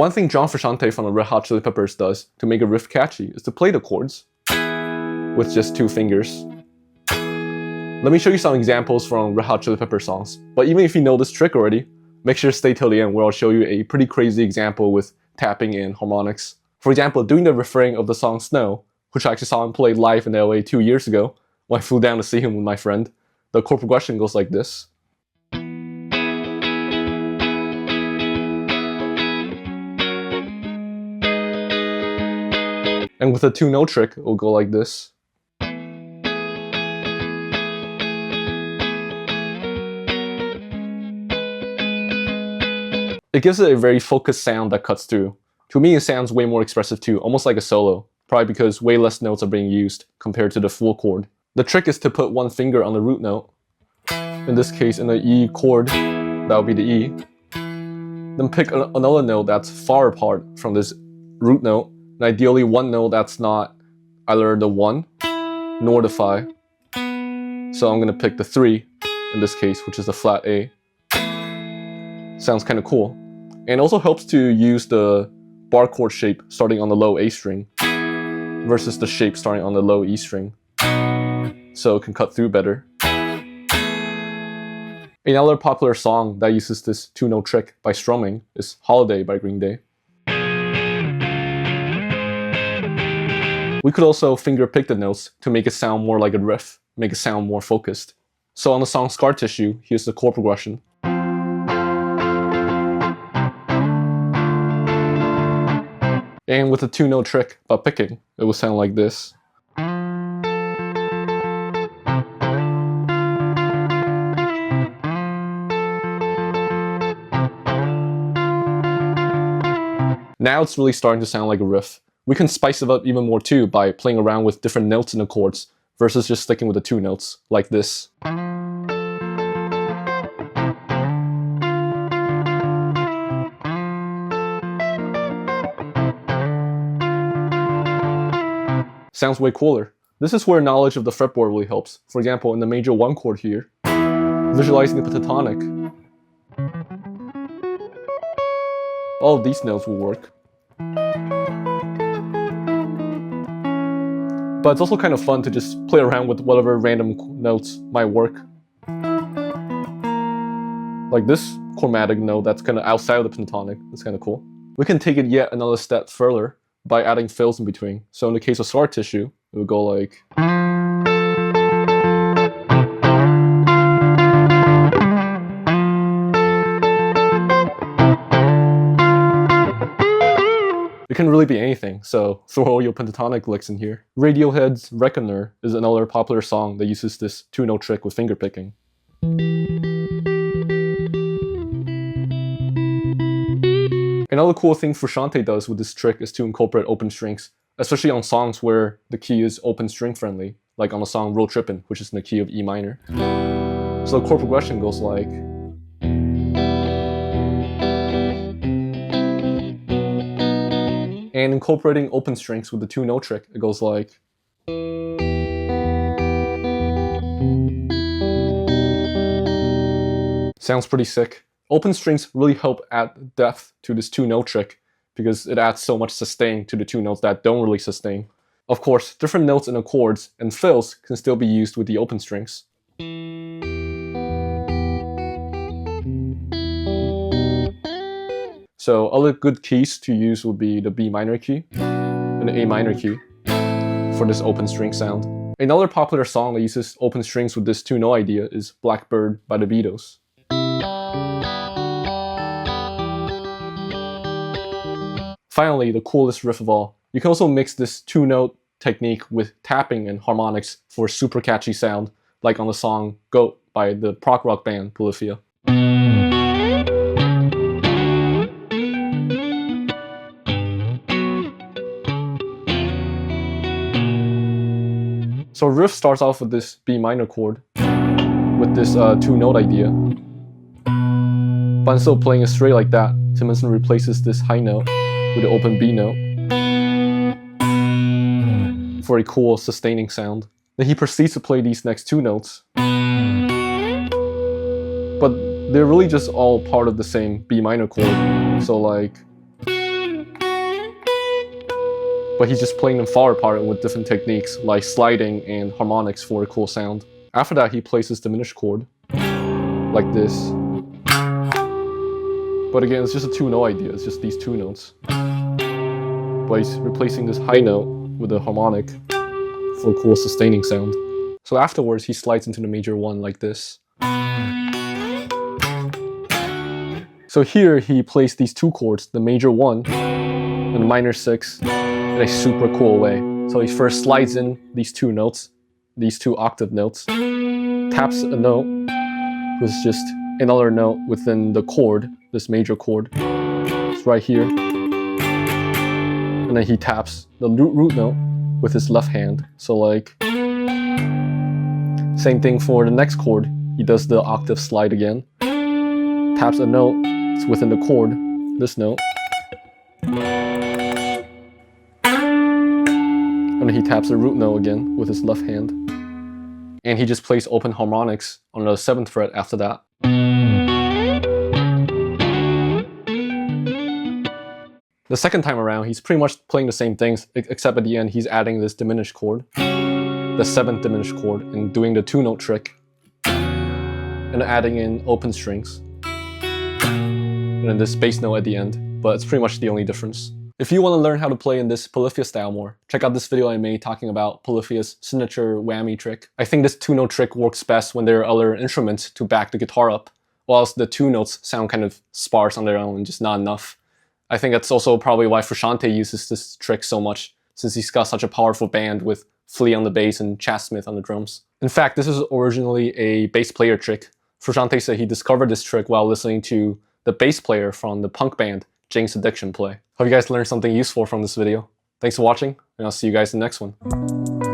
One thing John Frusciante from the Red Hot Chili Peppers does to make a riff catchy is to play the chords with just 2 fingers. Let me show you some examples from Red Hot Chili Peppers songs, but even if you know this trick already, make sure to stay till the end where I'll show you a pretty crazy example with tapping and harmonics. For example, doing the refrain of the song Snow, which I actually saw him play live in LA 2 years ago when I flew down to see him with my friend. The chord progression goes like this. And with a 2-note trick, it will go like this. It gives it a very focused sound that cuts through. To me, it sounds way more expressive too, almost like a solo, probably because way less notes are being used compared to the full chord. The trick is to put 1 finger on the root note, in this case in the E chord, that would be the E. Then pick another note that's far apart from this root note, and ideally 1 note that's not either the 1 nor the 5. So I'm going to pick the 3 in this case, which is the flat A. Sounds kind of cool. And it also helps to use the bar chord shape starting on the low A string versus the shape starting on the low E string, so it can cut through better. Another popular song that uses this 2-note trick by strumming is Holiday by Green Day. We could also finger pick the notes to make it sound more like a riff, make it sound more focused. So on the song Scar Tissue, here's the chord progression. And with a 2-note trick by picking, it will sound like this. Now it's really starting to sound like a riff. We can spice it up even more too by playing around with different notes in the chords versus just sticking with the 2 notes, like this. Sounds way cooler. This is where knowledge of the fretboard really helps. For example, in the major 1 chord here, visualizing the pentatonic. All of these notes will work. But it's also kind of fun to just play around with whatever random notes might work. Like this chromatic note that's kind of outside of the pentatonic. That's kind of cool. We can take it yet another step further by adding fills in between. So in the case of Scar Tissue, it would go like... It can really be anything, so throw all your pentatonic licks in here. Radiohead's Reckoner is another popular song that uses this 2-note trick with finger picking. Another cool thing Frusciante does with this trick is to incorporate open strings, especially on songs where the key is open string friendly, like on the song Road Trippin', which is in the key of E minor. So the chord progression goes like... And incorporating open strings with the 2-note trick, it goes like... Sounds pretty sick. Open strings really help add depth to this 2-note trick because it adds so much sustain to the 2 notes that don't really sustain. Of course, different notes in the chords and fills can still be used with the open strings. So other good keys to use would be the B minor key and the A minor key for this open string sound. Another popular song that uses open strings with this 2-note idea is Blackbird by the Beatles. Finally, the coolest riff of all. You can also mix this 2-note technique with tapping and harmonics for a super catchy sound, like on the song Goat by the prog rock band Polyphia. So a riff starts off with this B minor chord, with this 2-note idea. But instead of playing it straight like that, Tim Henson replaces this high note with the open B note for a cool sustaining sound. Then he proceeds to play these next 2 notes. But they're really just all part of the same B minor chord. So like... but he's just playing them far apart with different techniques like sliding and harmonics for a cool sound. After that, he plays this diminished chord, like this. But again, it's just a 2-note idea, it's just these 2 notes. But he's replacing this high note with a harmonic for a cool sustaining sound. So afterwards, he slides into the major 1 like this. So here, he plays these 2 chords, the major 1 and the minor 6, in a super cool way. So he first slides in these 2 notes, these 2 octave notes, taps a note, which is just another note within the chord, this major chord. It's right here. And then he taps the root note with his left hand. So like, same thing for the next chord. He does the octave slide again. Taps a note, it's within the chord, this note. And then he taps the root note again with his left hand. And he just plays open harmonics on the 7th fret after that. The second time around, he's pretty much playing the same things, except at the end he's adding this diminished chord, the 7th diminished chord, and doing the 2-note trick, and adding in open strings, and then this bass note at the end, but it's pretty much the only difference. If you want to learn how to play in this Polyphia style more, check out this video I made talking about Polyphia's signature whammy trick. I think this 2-note trick works best when there are other instruments to back the guitar up, whilst the 2 notes sound kind of sparse on their own and just not enough. I think that's also probably why Frusciante uses this trick so much, since he's got such a powerful band with Flea on the bass and Chad Smith on the drums. In fact, this is originally a bass player trick. Frusciante said he discovered this trick while listening to the bass player from the punk band Jane's Addiction play. Hope you guys learned something useful from this video. Thanks for watching, and I'll see you guys in the next one.